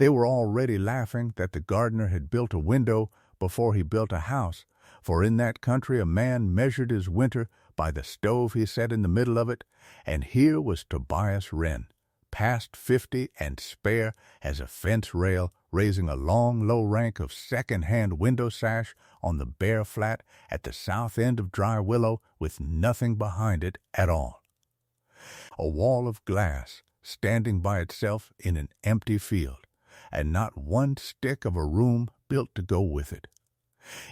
They were already laughing that the gardener had built a window before he built a house, for in that country a man measured his winter by the stove he set in the middle of it, and here was Tobias Renn, past 50 and spare as a fence rail, raising a long, low rank of second-hand window sash on the bare flat at the south end of Dry Willow with nothing behind it at all. A wall of glass standing by itself in an empty field, and not one stick of a room built to go with it.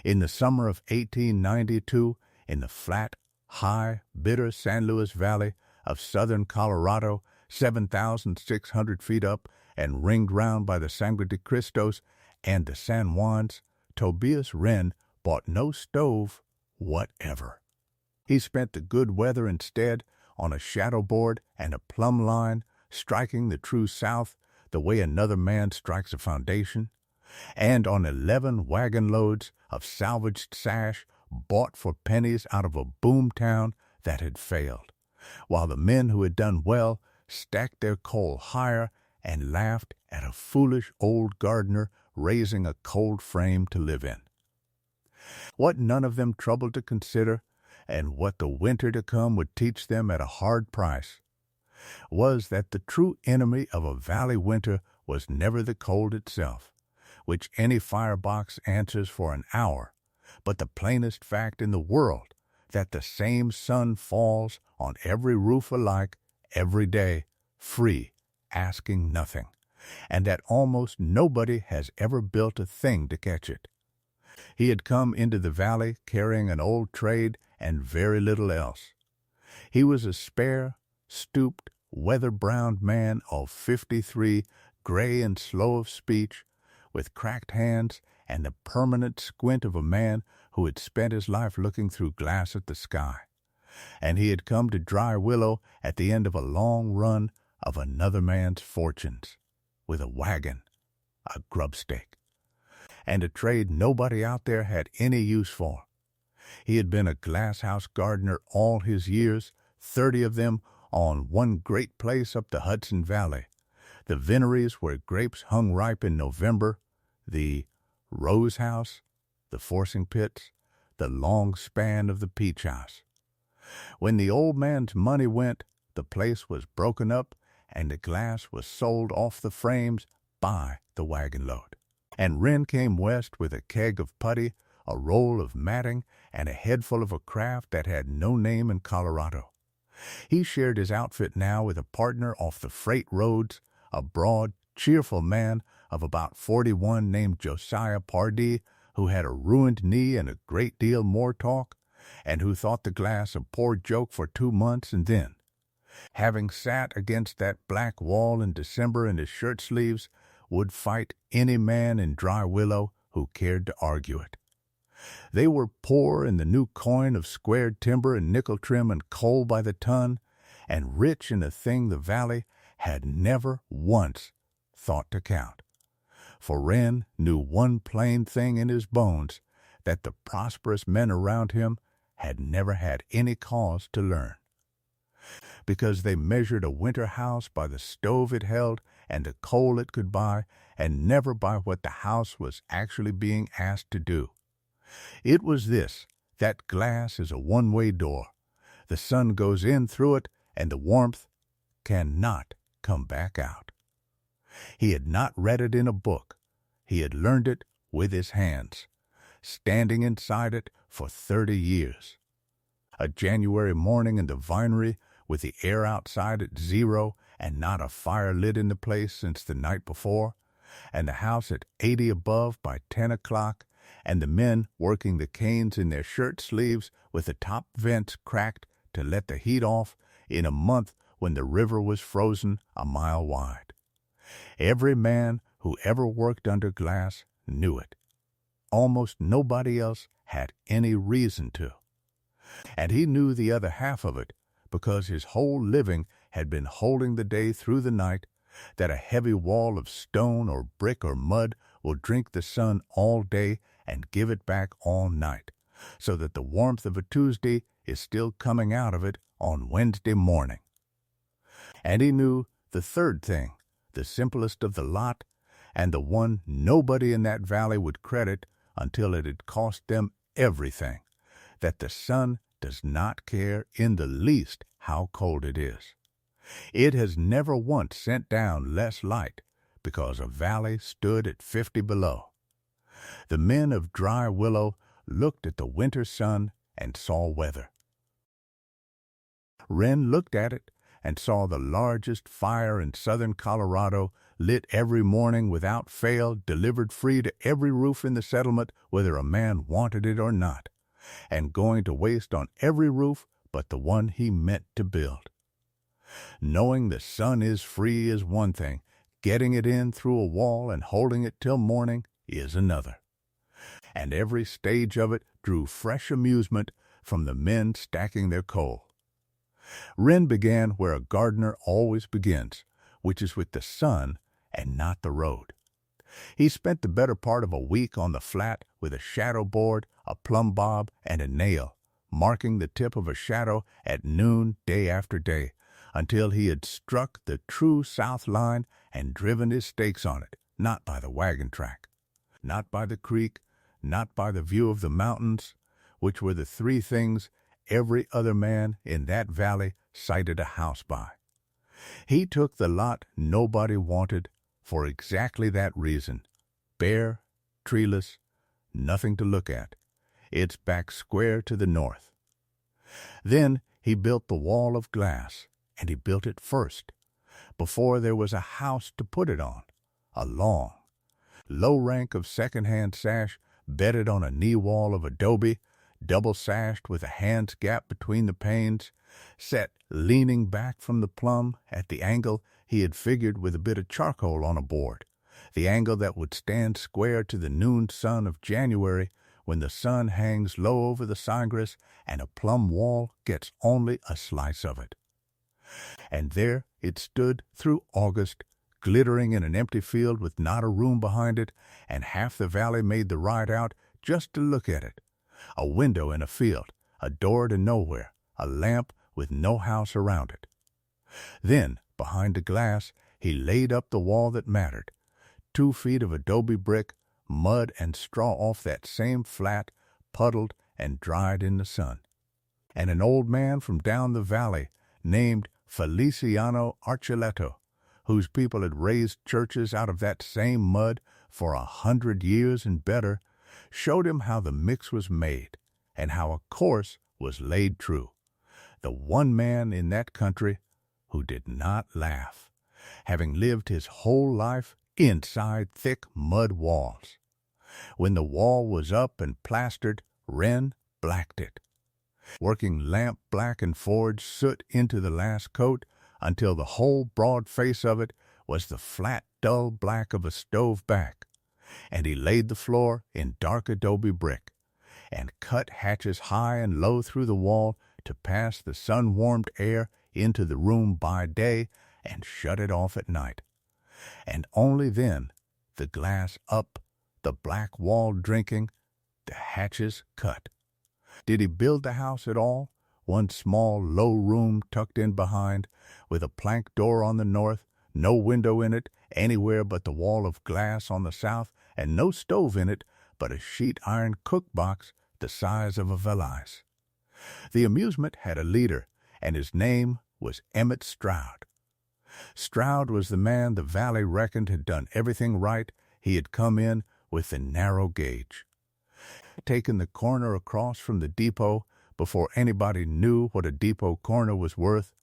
In the summer of 1892, in the flat, high, bitter San Luis Valley of southern Colorado, 7,600 feet up and ringed round by the Sangre de Cristos and the San Juans, Tobias Renn bought no stove whatever. He spent the good weather instead on a shadow board and a plumb line, striking the true south the way another man strikes a foundation, and on 11 wagon loads of salvaged sash bought for pennies out of a boom town that had failed, while the men who had done well stacked their coal higher and laughed at a foolish old gardener raising a cold frame to live in. What none of them troubled to consider, and what the winter to come would teach them at a hard price, was that the true enemy of a valley winter was never the cold itself, which any firebox answers for an hour, but the plainest fact in the world that the same sun falls on every roof alike every day, free, asking nothing, and that almost nobody has ever built a thing to catch it. He had come into the valley carrying an old trade and very little else. He was a spare, stooped, weather-browned man of 53, gray and slow of speech, with cracked hands and the permanent squint of a man who had spent his life looking through glass at the sky. And he had come to Dry Willow at the end of a long run of another man's fortunes, with a wagon, a grubstake, and a trade nobody out there had any use for. He had been a glasshouse gardener all his years, 30 of them on one great place up the Hudson Valley, the vineries where grapes hung ripe in November, the rose house, the forcing pits, the long span of the peach house. When the old man's money went, the place was broken up and the glass was sold off the frames by the wagon load. And Renn came west with a keg of putty, a roll of matting, and a head full of a craft that had no name in Colorado. He shared his outfit now with a partner off the freight roads, a broad, cheerful man of about 41 named Josiah Pardee, who had a ruined knee and a great deal more talk, and who thought the glass a poor joke for 2 months and then, having sat against that black wall in December in his shirt sleeves, would fight any man in Dry Willow who cared to argue it. They were poor in the new coin of squared timber and nickel trim and coal by the ton, and rich in a thing the valley had never once thought to count. For Renn knew one plain thing in his bones that the prosperous men around him had never had any cause to learn. Because they measured a winter house by the stove it held and the coal it could buy, and never by what the house was actually being asked to do. It was this, that glass is a one-way door. The sun goes in through it, and the warmth cannot come back out. He had not read it in a book. He had learned it with his hands, standing inside it for 30 years. A January morning in the vinery, with the air outside at 0 and not a fire lit in the place since the night before, and the house at 80 above by 10 o'clock, and the men working the canes in their shirt sleeves with the top vents cracked to let the heat off in a month when the river was frozen a mile wide. Every man who ever worked under glass knew it. Almost nobody else had any reason to. And he knew the other half of it because his whole living had been holding the day through the night, that a heavy wall of stone or brick or mud will drink the sun all day and give it back all night, so that the warmth of a Tuesday is still coming out of it on Wednesday morning. And he knew the third thing, the simplest of the lot, and the one nobody in that valley would credit until it had cost them everything, that the sun does not care in the least how cold it is. It has never once sent down less light because a valley stood at 50 below. The men of Dry Willow looked at the winter sun and saw weather. Renn looked at it and saw the largest fire in southern Colorado, lit every morning without fail, delivered free to every roof in the settlement, whether a man wanted it or not, and going to waste on every roof but the one he meant to build. Knowing the sun is free is one thing, getting it in through a wall and holding it till morning is another. And every stage of it drew fresh amusement from the men stacking their coal. Renn began where a gardener always begins, which is with the sun and not the road. He spent the better part of a week on the flat with a shadow board, a plumb bob, and a nail, marking the tip of a shadow at noon day after day, until he had struck the true south line and driven his stakes on it, not by the wagon track, not by the creek, not by the view of the mountains, which were the three things every other man in that valley sighted a house by. He took the lot nobody wanted for exactly that reason, bare, treeless, nothing to look at, its back square to the north. Then he built the wall of glass, and he built it first, before there was a house to put it on, a long, low rank of second-hand sash bedded on a knee wall of adobe, double-sashed with a hand's gap between the panes, set leaning back from the plumb at the angle he had figured with a bit of charcoal on a board, the angle that would stand square to the noon sun of January when the sun hangs low over the sangres and a plumb wall gets only a slice of it. And there it stood through August, glittering in an empty field with not a room behind it, and half the valley made the ride out just to look at it. A window in a field, a door to nowhere, a lamp with no house around it. Then, behind the glass, he laid up the wall that mattered, 2 feet of adobe brick, mud and straw off that same flat, puddled and dried in the sun. And an old man from down the valley, named Feliciano Archuleta, whose people had raised churches out of that same mud for 100 years and better, showed him how the mix was made and how a course was laid true. The one man in that country who did not laugh, having lived his whole life inside thick mud walls. When the wall was up and plastered, Renn blacked it, working lamp black and forged soot into the last coat until the whole broad face of it was the flat, dull black of a stove back, and he laid the floor in dark adobe brick, and cut hatches high and low through the wall to pass the sun-warmed air into the room by day and shut it off at night. And only then, the glass up, the black wall drinking, the hatches cut. Did he build the house at all? One small, low room tucked in behind, with a plank door on the north, no window in it anywhere but the wall of glass on the south, and no stove in it but a sheet-iron cook-box the size of a valise. The amusement had a leader, and his name was Emmett Stroud. Stroud was the man the valley reckoned had done everything right. He had come in with the narrow gauge, taken the corner across from the depot before anybody knew what a depot corner was worth,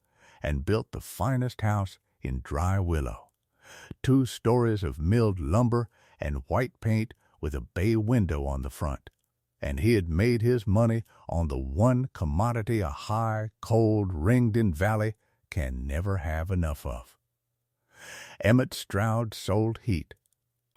and built the finest house in Dry Willow, 2 stories of milled lumber and white paint with a bay window on the front. And he had made his money on the one commodity a high, cold, ringed-in valley can never have enough of. Emmett Stroud sold heat.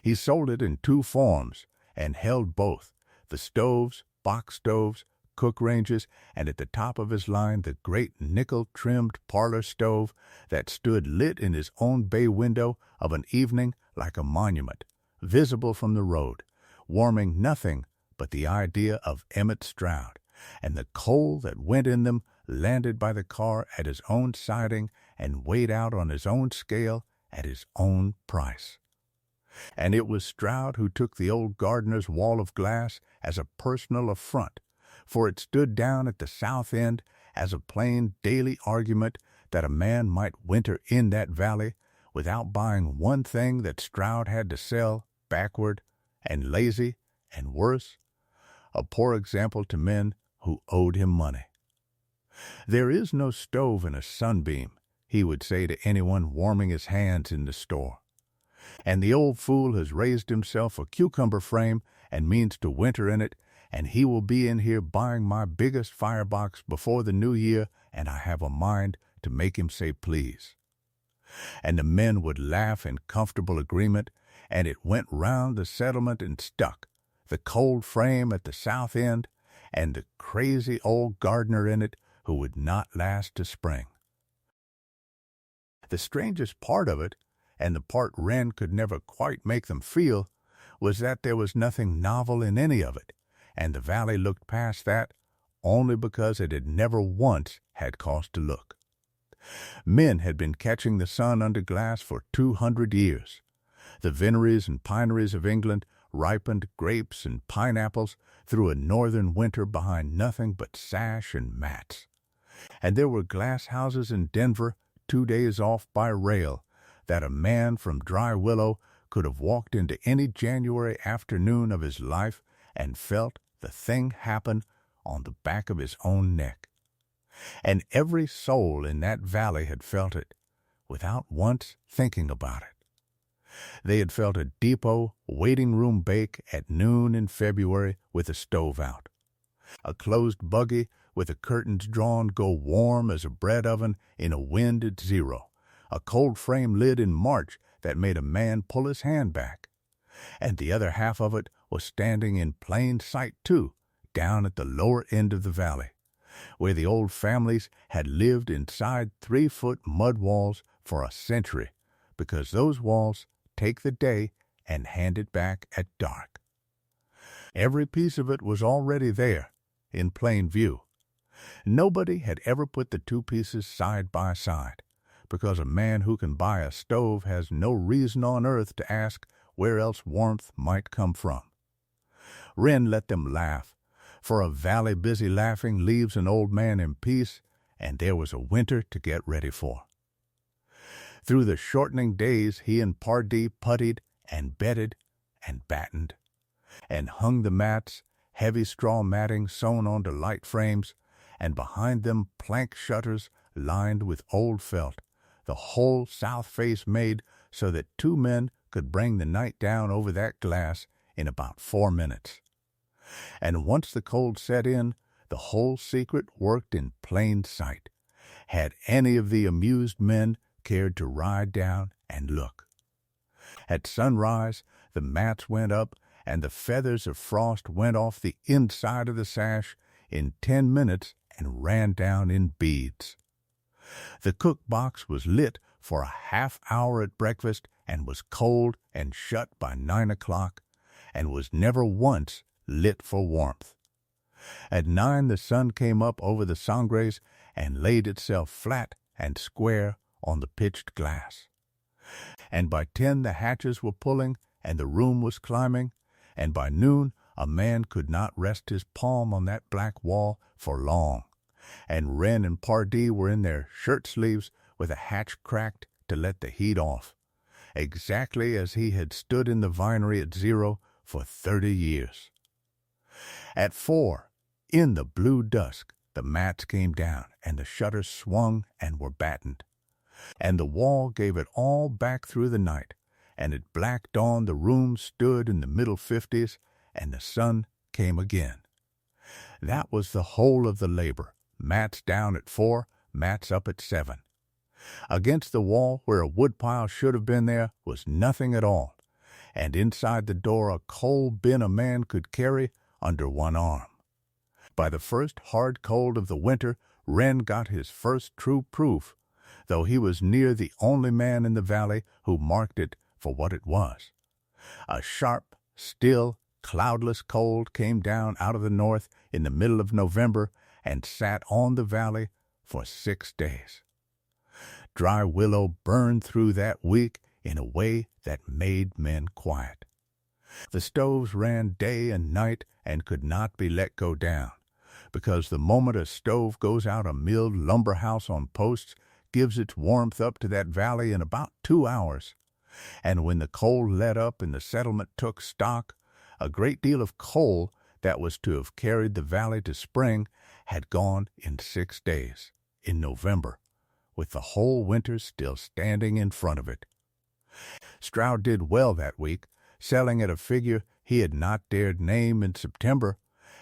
He sold it in 2 forms and held both, the stoves, box stoves, cook ranges, and at the top of his line the great nickel-trimmed parlor stove that stood lit in his own bay window of an evening like a monument, visible from the road, warming nothing but the idea of Emmett Stroud, and the coal that went in them landed by the car at his own siding and weighed out on his own scale at his own price. And it was Stroud who took the old gardener's wall of glass as a personal affront, for it stood down at the south end as a plain daily argument that a man might winter in that valley without buying one thing that Stroud had to sell, backward and lazy and worse, a poor example to men who owed him money. "There is no stove in a sunbeam," he would say to anyone warming his hands in the store. "And the old fool has raised himself a cucumber frame and means to winter in it, and he will be in here buying my biggest firebox before the new year, and I have a mind to make him say please." And the men would laugh in comfortable agreement, and it went round the settlement and stuck, the cold frame at the south end, and the crazy old gardener in it who would not last to spring. The strangest part of it, and the part Renn could never quite make them feel, was that there was nothing novel in any of it, and the valley looked past that only because it had never once had cause to look. Men had been catching the sun under glass for 200 years. The vineries and pineries of England ripened grapes and pineapples through a northern winter behind nothing but sash and mats. And there were glass houses in Denver 2 days off by rail that a man from Dry Willow could have walked into any January afternoon of his life and felt the thing happen on the back of his own neck. And every soul in that valley had felt it, without once thinking about it. They had felt a depot waiting room bake at noon in February with the stove out. A closed buggy with the curtains drawn go warm as a bread oven in a wind at 0. A cold frame lid in March that made a man pull his hand back. And the other half of it was standing in plain sight, too, down at the lower end of the valley, where the old families had lived inside 3-foot mud walls for a century, because those walls take the day and hand it back at dark. Every piece of it was already there, in plain view. Nobody had ever put the two pieces side by side, because a man who can buy a stove has no reason on earth to ask where else warmth might come from. Renn let them laugh, for a valley busy laughing leaves an old man in peace, and there was a winter to get ready for. Through the shortening days he and Pardee puttied and bedded and battened, and hung the mats, heavy straw matting sewn onto light frames, and behind them plank shutters lined with old felt, the whole south face made so that 2 men could bring the night down over that glass in about 4 minutes. And once the cold set in, the whole secret worked in plain sight, had any of the amused men cared to ride down and look. At sunrise, the mats went up, and the feathers of frost went off the inside of the sash in 10 minutes and ran down in beads. The cook box was lit for a half hour at breakfast and was cold and shut by 9 o'clock, and was never once lit for warmth. At 9 the sun came up over the Sangres and laid itself flat and square on the pitched glass. And by 10 the hatches were pulling and the room was climbing, and by noon a man could not rest his palm on that black wall for long, and Renn and Pardee were in their shirt-sleeves with a hatch cracked to let the heat off, exactly as he had stood in the vinery at 0 for 30 years. At 4, in the blue dusk, the mats came down, and the shutters swung and were battened, and the wall gave it all back through the night, and at black dawn the room stood in the middle 50s, and the sun came again. That was the whole of the labor, mats down at 4, mats up at 7. Against the wall, where a woodpile should have been there, was nothing at all, and inside the door a coal bin a man could carry under one arm. By the first hard cold of the winter, Renn got his first true proof, though he was near the only man in the valley who marked it for what it was. A sharp, still, cloudless cold came down out of the north in the middle of November and sat on the valley for 6 days. Dry Willow burned through that week in a way that made men quiet. The stoves ran day and night and could not be let go down, because the moment a stove goes out, a milled lumber house on posts gives its warmth up to that valley in about 2 hours. And when the coal let up and the settlement took stock, a great deal of coal that was to have carried the valley to spring had gone in 6 days, in November, with the whole winter still standing in front of it. Stroud did well that week, selling at a figure he had not dared name in September,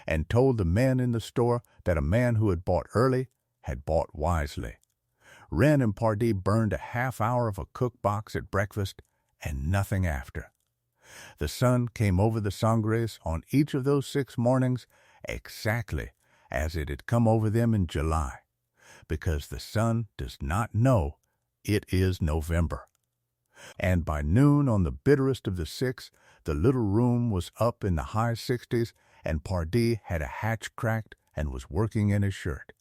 and told the men in the store that a man who had bought early had bought wisely. Renn and Pardee burned a half hour of a cook-box at breakfast and nothing after. The sun came over the Sangres on each of those 6 mornings exactly as it had come over them in July, because the sun does not know it is November. And by noon on the bitterest of the 6, the little room was up in the high 60s, and Pardee had a hatch cracked and was working in his shirt.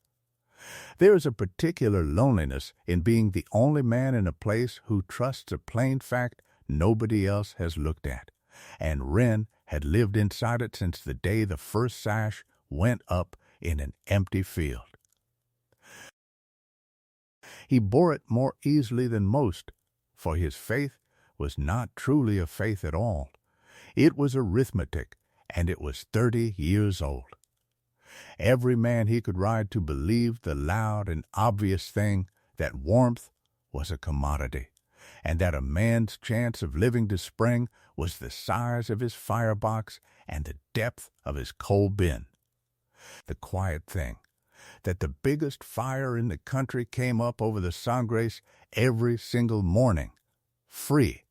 There is a particular loneliness in being the only man in a place who trusts a plain fact nobody else has looked at, and Renn had lived inside it since the day the first sash went up in an empty field. He bore it more easily than most, for his faith was not truly a faith at all. It was arithmetic, and it was 30 years old. Every man he could ride to believed the loud and obvious thing that warmth was a commodity, and that a man's chance of living to spring was the size of his firebox and the depth of his coal bin. The quiet thing, that the biggest fire in the country came up over the Sangres every single morning, free,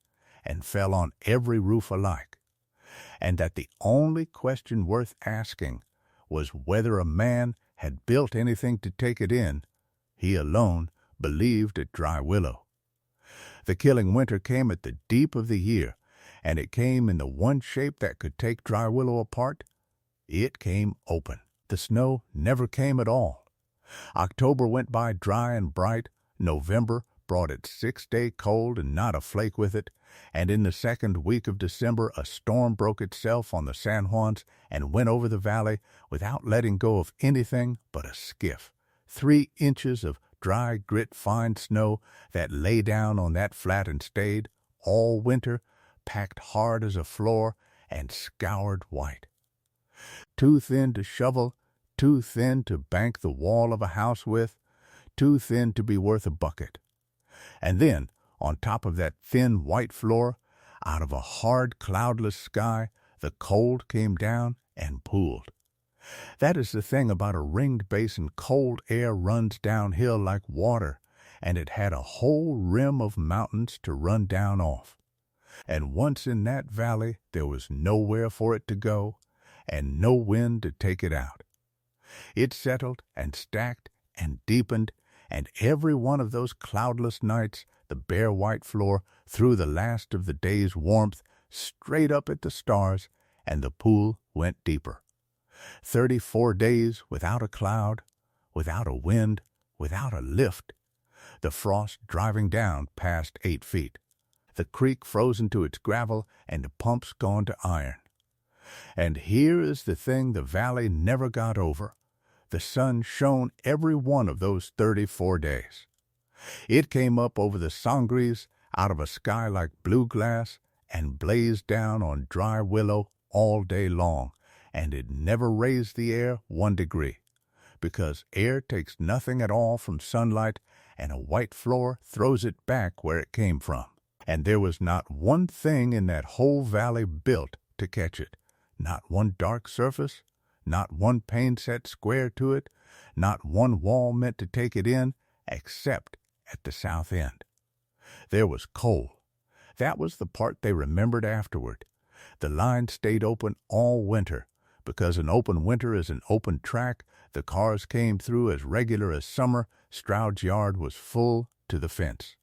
and fell on every roof alike, and that the only question worth asking was whether a man had built anything to take it in. He alone believed at Dry Willow. The killing winter came at the deep of the year, and it came in the one shape that could take Dry Willow apart. It came open. The snow never came at all. October went by dry and bright. November brought its 6-day cold and not a flake with it, and in the second week of December a storm broke itself on the San Juans and went over the valley without letting go of anything but a skiff. 3 inches of dry grit fine snow that lay down on that flat and stayed all winter, packed hard as a floor and scoured white. Too thin to shovel, too thin to bank the wall of a house with, too thin to be worth a bucket. And then, on top of that thin white floor, out of a hard cloudless sky, the cold came down and pooled. That is the thing about a ringed basin. Cold air runs downhill like water, and it had a whole rim of mountains to run down off. And once in that valley, there was nowhere for it to go, and no wind to take it out. It settled and stacked and deepened, and every one of those cloudless nights, the bare white floor threw the last of the day's warmth straight up at the stars, and the pool went deeper. 34 days without a cloud, without a wind, without a lift, the frost driving down past 8 feet, the creek frozen to its gravel, and the pumps gone to iron. And here is the thing the valley never got over. The sun shone every one of those 34 days. It came up over the Sangres out of a sky like blue glass and blazed down on Dry Willow all day long, and it never raised the air 1 degree, because air takes nothing at all from sunlight, and a white floor throws it back where it came from. And there was not one thing in that whole valley built to catch it, not one dark surface, not one pane set square to it, not one wall meant to take it in, except at the south end. There was coal. That was the part they remembered afterward. The line stayed open all winter, because an open winter is an open track. The cars came through as regular as summer. Stroud's yard was full to the fence.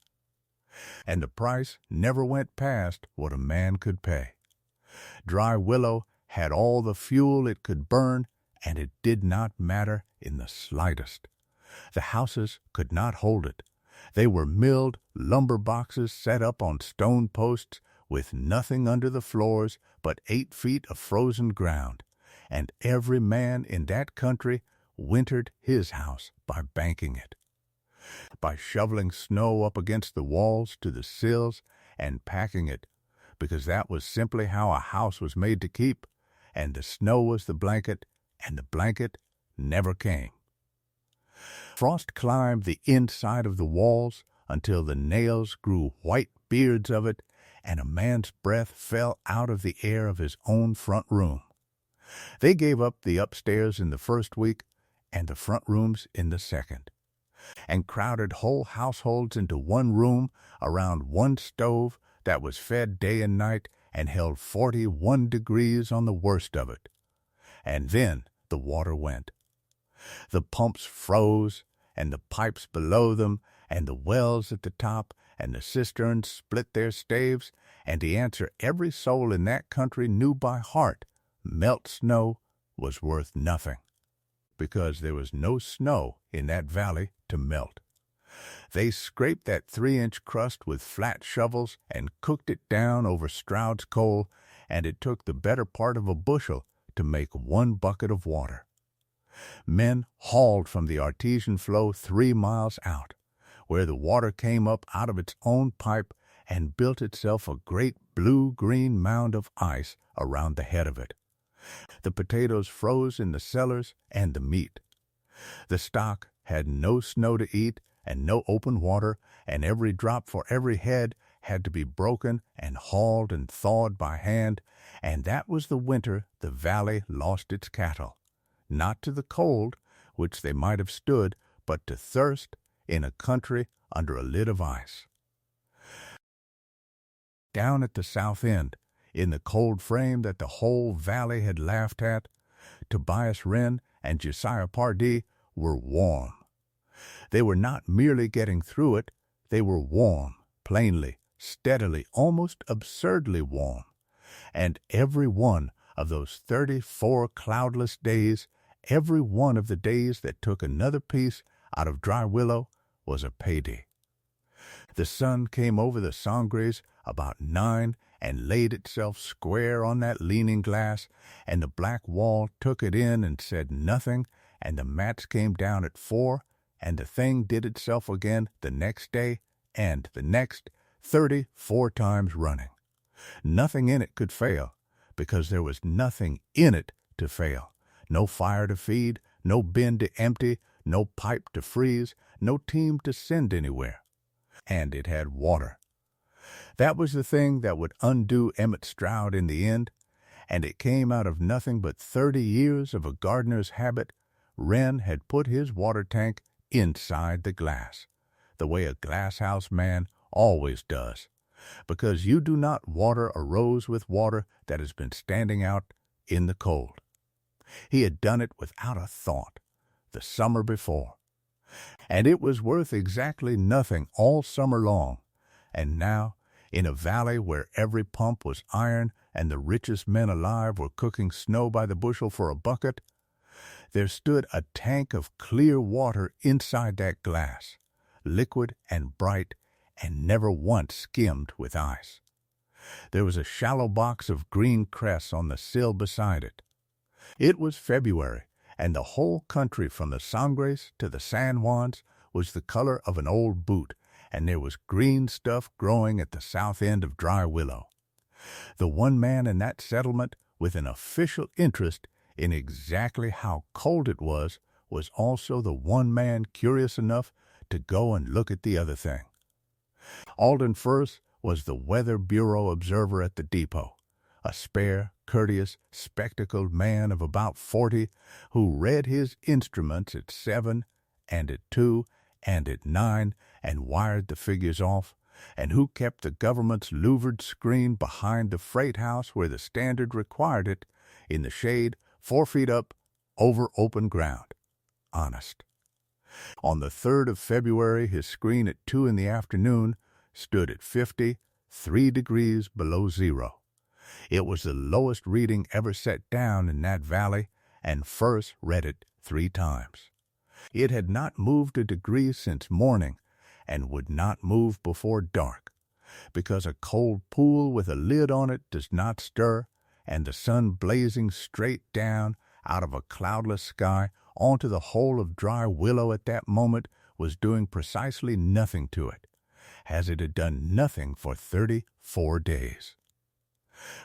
And the price never went past what a man could pay. Dry Willow had all the fuel it could burn, and it did not matter in the slightest. The houses could not hold it. They were milled lumber boxes set up on stone posts with nothing under the floors but 8 feet of frozen ground, and every man in that country wintered his house by banking it, by shoveling snow up against the walls to the sills and packing it, because that was simply how a house was made to keep, and the snow was the blanket, and the blanket never came. Frost climbed the inside of the walls until the nails grew white beards of it, and a man's breath fell out of the air of his own front room. They gave up the upstairs in the first week and the front rooms in the second, and crowded whole households into one room around one stove that was fed day and night and held 41 degrees on the worst of it. And then the water went. The pumps froze, and the pipes below them, and the wells at the top, and the cisterns split their staves, and the answer every soul in that country knew by heart, melt snow was worth nothing, because there was no snow in that valley to melt. They scraped that 3-inch crust with flat shovels and cooked it down over Stroud's coal, and it took the better part of a bushel to make 1 bucket of water. Men hauled from the artesian flow 3 miles out, where the water came up out of its own pipe and built itself a great blue-green mound of ice around the head of it. The potatoes froze in the cellars and the meat. The stock had no snow to eat and no open water, and every drop for every head had to be broken and hauled and thawed by hand, and that was the winter the valley lost its cattle, not to the cold, which they might have stood, but to thirst in a country under a lid of ice. Down at the south end, in the cold frame that the whole valley had laughed at, Tobias Renn and Josiah Pardee were warm. They were not merely getting through it, they were warm, plainly, steadily, almost absurdly warm. And every one of those 34 cloudless days, every one of the days that took another piece out of Dry Willow, was a payday. The sun came over the Sangres about 9 and laid itself square on that leaning glass, and the black wall took it in and said nothing, and the mats came down at 4, and the thing did itself again the next day and the next, 34 times running. Nothing in it could fail, because there was nothing in it to fail. No fire to feed, no bin to empty, no pipe to freeze, no team to send anywhere. And it had water. That was the thing that would undo Emmett Stroud in the end, and it came out of nothing but 30 years of a gardener's habit. Renn had put his water tank inside the glass, the way a glasshouse man always does, because you do not water a rose with water that has been standing out in the cold. He had done it without a thought, the summer before, and it was worth exactly nothing all summer long. And now, in a valley where every pump was iron and the richest men alive were cooking snow by the bushel for a bucket, there stood a tank of clear water inside that glass, liquid and bright, and never once skimmed with ice. There was a shallow box of green cress on the sill beside it. It was February, and the whole country from the Sangres to the San Juans was the color of an old boot, and there was green stuff growing at the south end of Dry Willow. The one man in that settlement with an official interest in exactly how cold it was also the one man curious enough to go and look at the other thing. Alden Firth was the Weather Bureau observer at the depot, a spare, courteous, spectacled man of about 40 who read his instruments at 7 and at 2 and at 9 and wired the figures off, and who kept the government's louvered screen behind the freight house where the standard required it, in the shade 4 feet up over open ground. Honest. On the 3rd of February, his screen at 2 in the afternoon stood at 53 degrees below zero. It was the lowest reading ever set down in that valley, and Firth read it 3 times. It had not moved a degree since morning, and would not move before dark, because a cold pool with a lid on it does not stir, and the sun blazing straight down out of a cloudless sky onto the whole of Dry Willow at that moment was doing precisely nothing to it, as it had done nothing for 34 days.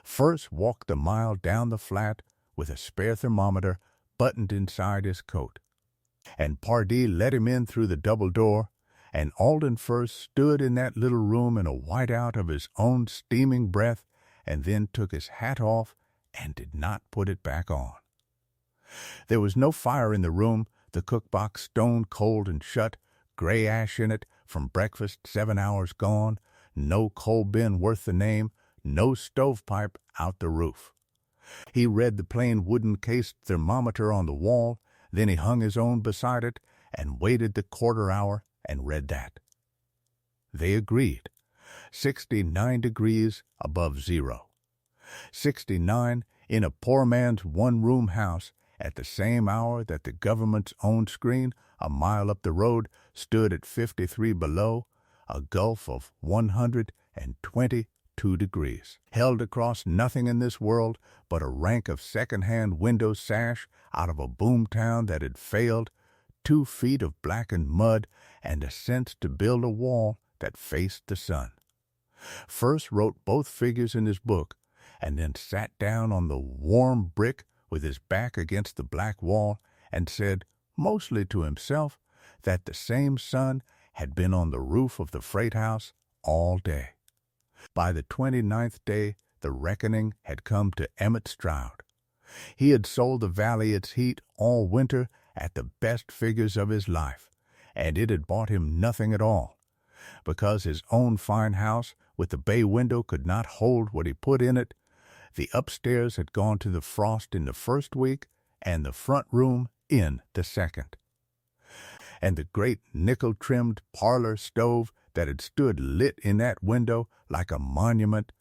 First walked a mile down the flat with a spare thermometer buttoned inside his coat, and Pardee let him in through the double door, and Alden first stood in that little room in a whiteout of his own steaming breath, and then took his hat off and did not put it back on. There was no fire in the room, the cook-box stone cold and shut, gray ash in it from breakfast 7 hours gone, no coal bin worth the name, no stovepipe out the roof. He read the plain wooden-cased thermometer on the wall, then he hung his own beside it and waited the quarter hour and read that. They agreed. 69 degrees above zero. 69 in a poor man's one-room house at the same hour that the government's own screen, a mile up the road, stood at 53 below, a gulf of 122 degrees, held across nothing in this world but a rank of second-hand window sash out of a boom town that had failed, 2 feet of blackened mud, and a sense to build a wall that faced the sun. First wrote both figures in his book, and then sat down on the warm brick with his back against the black wall and said, mostly to himself, that the same sun had been on the roof of the freight house all day. By the 29th day, the reckoning had come to Emmett Stroud. He had sold the valley its heat all winter at the best figures of his life, and it had bought him nothing at all, because his own fine house with the bay window could not hold what he put in it. The upstairs had gone to the frost in the first week, and the front room in the second. And the great nickel-trimmed parlor stove that had stood lit in that window like a monument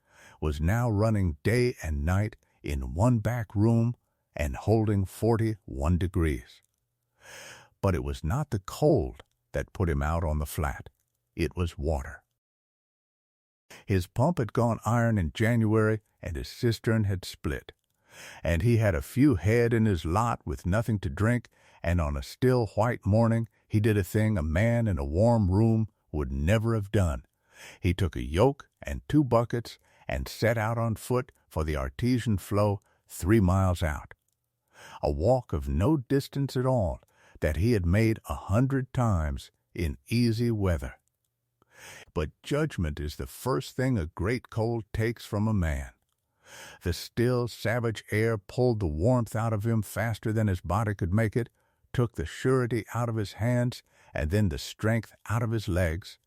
was now running day and night in one back room and holding 41 degrees. But it was not the cold that put him out on the flat. It was water. His pump had gone iron in January, and his cistern had split, and he had a few head in his lot with nothing to drink, and on a still white morning he did a thing a man in a warm room would never have done. He took a yoke and 2 buckets and set out on foot for the artesian flow 3 miles out, a walk of no distance at all that he had made 100 times in easy weather. But judgment is the first thing a great cold takes from a man. The still, savage air pulled the warmth out of him faster than his body could make it, took the surety out of his hands, and then the strength out of his legs,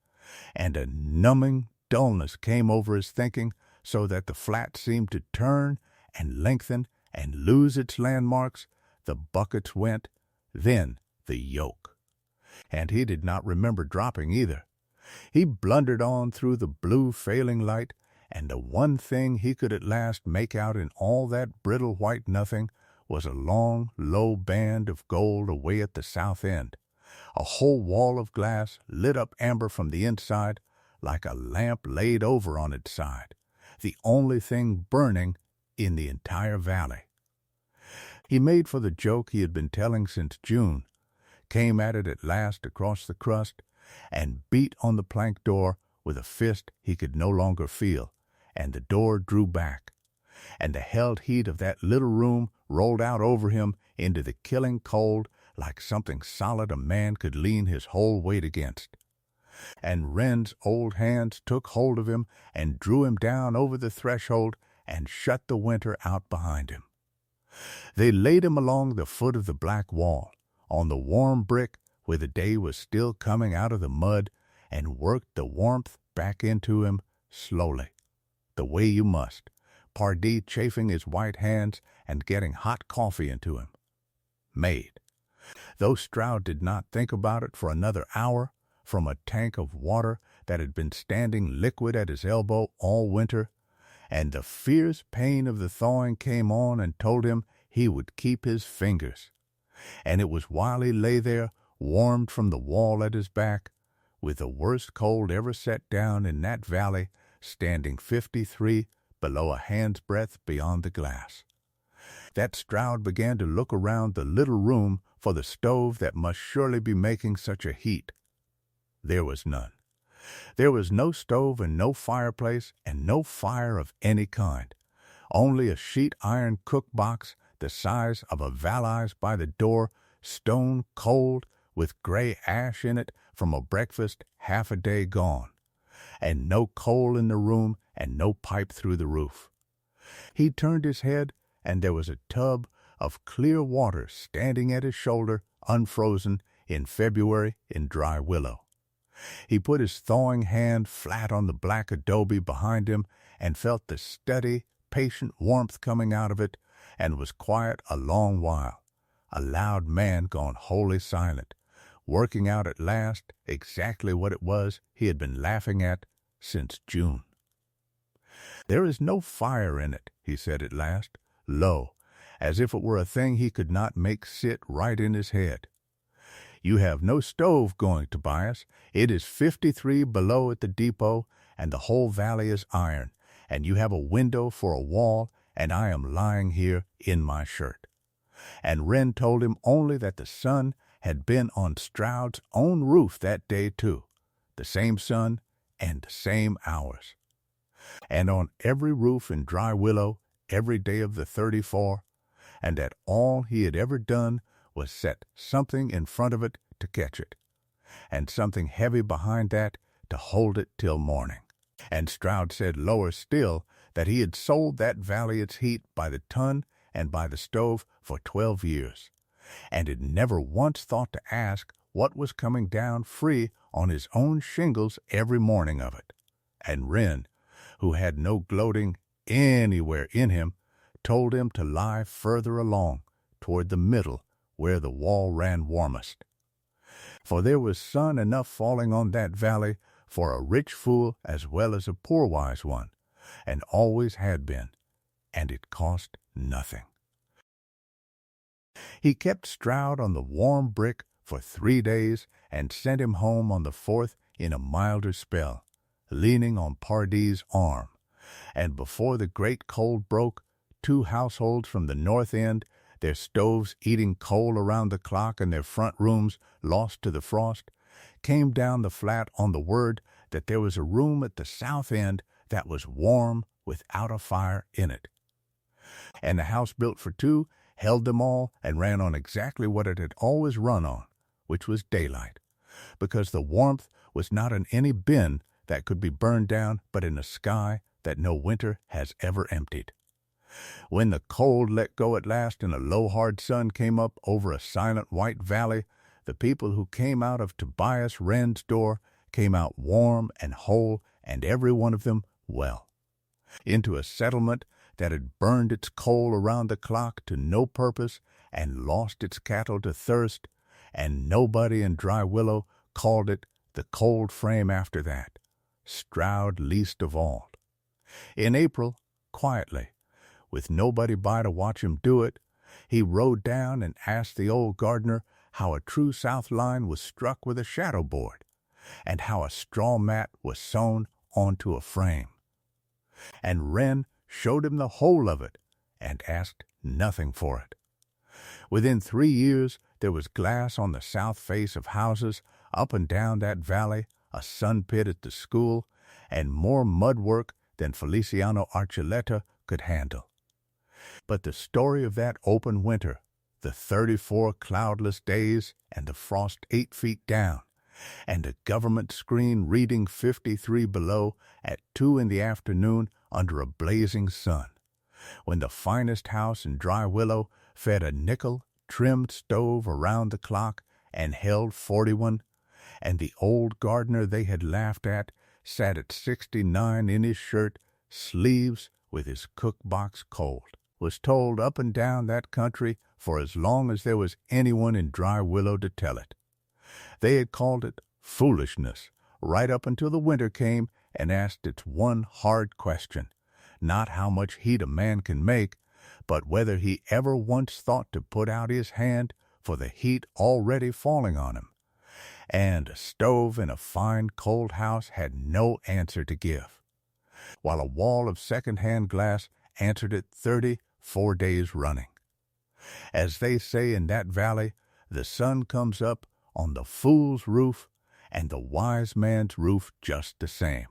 and a numbing dullness came over his thinking, so that the flat seemed to turn and lengthen and lose its landmarks. The buckets went, then the yoke. And he did not remember dropping either. He blundered on through the blue failing light, and the one thing he could at last make out in all that brittle white nothing was a long, low band of gold away at the south end, a whole wall of glass lit up amber from the inside, like a lamp laid over on its side, the only thing burning in the entire valley. He made for the joke he had been telling since June, came at it at last across the crust, and beat on the plank door with a fist he could no longer feel, and the door drew back, and the held heat of that little room rolled out over him into the killing cold like something solid a man could lean his whole weight against. And Renn's old hands took hold of him and drew him down over the threshold and shut the winter out behind him. They laid him along the foot of the black wall, on the warm brick where the day was still coming out of the mud, and worked the warmth back into him slowly, the way you must, Pardee chafing his white hands and getting hot coffee into him. Made. Though Stroud did not think about it for another hour, from a tank of water that had been standing liquid at his elbow all winter, and the fierce pain of the thawing came on and told him he would keep his fingers. And it was while he lay there, warmed from the wall at his back, with the worst cold ever set down in that valley, standing 53 below a hand's breadth beyond the glass. That Stroud began to look around the little room for the stove that must surely be making such a heat. There was none. There was no stove and no fireplace and no fire of any kind. Only a sheet iron cook box the size of a valise by the door, stone cold, with gray ash in it from a breakfast half a day gone, and no coal in the room and no pipe through the roof. He turned his head, and there was a tub of clear water standing at his shoulder, unfrozen, in February in Dry Willow. He put his thawing hand flat on the black adobe behind him and felt the steady, patient warmth coming out of it, and was quiet a long while, a loud man gone wholly silent, working out at last exactly what it was he had been laughing at since June. "There is no fire in it," he said at last, low, as if it were a thing he could not make sit right in his head. "You have no stove going, Tobias. It is 53 below at the depot, and the whole valley is iron, and you have a window for a wall, and I am lying here in my shirt." And Renn told him only that the sun had been on Stroud's own roof that day too, the same sun and the same hours. And on every roof in Dry Willow every day of the 34, and that all he had ever done was set something in front of it to catch it, and something heavy behind that to hold it till morning. And Stroud said lower still that he had sold that valley its heat by the ton and by the stove for 12 years, and had never once thought to ask what was coming down free on his own shingles every morning of it. And Renn, who had no gloating anywhere in him, told him to lie further along, toward the middle, where the wall ran warmest. For there was sun enough falling on that valley for a rich fool as well as a poor wise one, and always had been, and it cost nothing. He kept Stroud on the warm brick for 3 days and sent him home on the 4th in a milder spell, leaning on Pardee's arm. And before the great cold broke, 2 households from the north end, their stoves eating coal around the clock and their front rooms lost to the frost, came down the flat on the word that there was a room at the south end that was warm without a fire in it. And the house built for 2 held them all and ran on exactly what it had always run on, which was daylight, because the warmth was not in any bin that could be burned down, but in a sky that no winter has ever emptied. When the cold let go at last and a low hard sun came up over a silent white valley, the people who came out of Tobias Renn's door came out warm and whole, and every one of them well, into a settlement that had burned its coal around the clock to no purpose and lost its cattle to thirst, and nobody in Dry Willow called it the cold frame after that, Stroud least of all. In April, quietly, with nobody by to watch him do it, he rode down and asked the old gardener how a true south line was struck with a shadow board, and how a straw mat was sewn onto a frame. And Renn showed him the whole of it, and asked nothing for it. Within 3 years there was glass on the south face of houses up and down that valley, a sun pit at the school, and more mud work than Feliciano Archuleta could handle. But the story of that open winter, the 34 cloudless days and the frost 8 feet down, and a government screen reading 53 below at 2 in the afternoon under a blazing sun, when the finest house in Dry Willow fed a nickel-trimmed stove around the clock and held 41, and the old gardener they had laughed at sat at 69 in his shirt, sleeves, with his cook-box cold, was told up and down that country for as long as there was anyone in Dry Willow to tell it. They had called it foolishness right up until the winter came and asked its one hard question, not how much heat a man can make, but whether he ever once thought to put out his hand for the heat already falling on him. and a stove in a fine cold house had no answer to give, while a wall of second-hand glass answered it 34 days running. As they say in that valley, the sun comes up on the fool's roof and the wise man's roof just the same,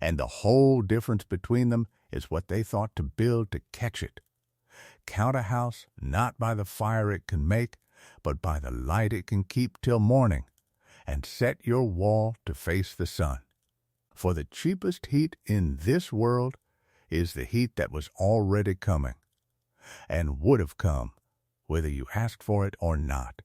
and the whole difference between them is what they thought to build to catch it. Count a house not by the fire it can make, but by the light it can keep till morning, and set your wall to face the sun. For the cheapest heat in this world is the heat that was already coming, and would have come, whether you asked for it or not.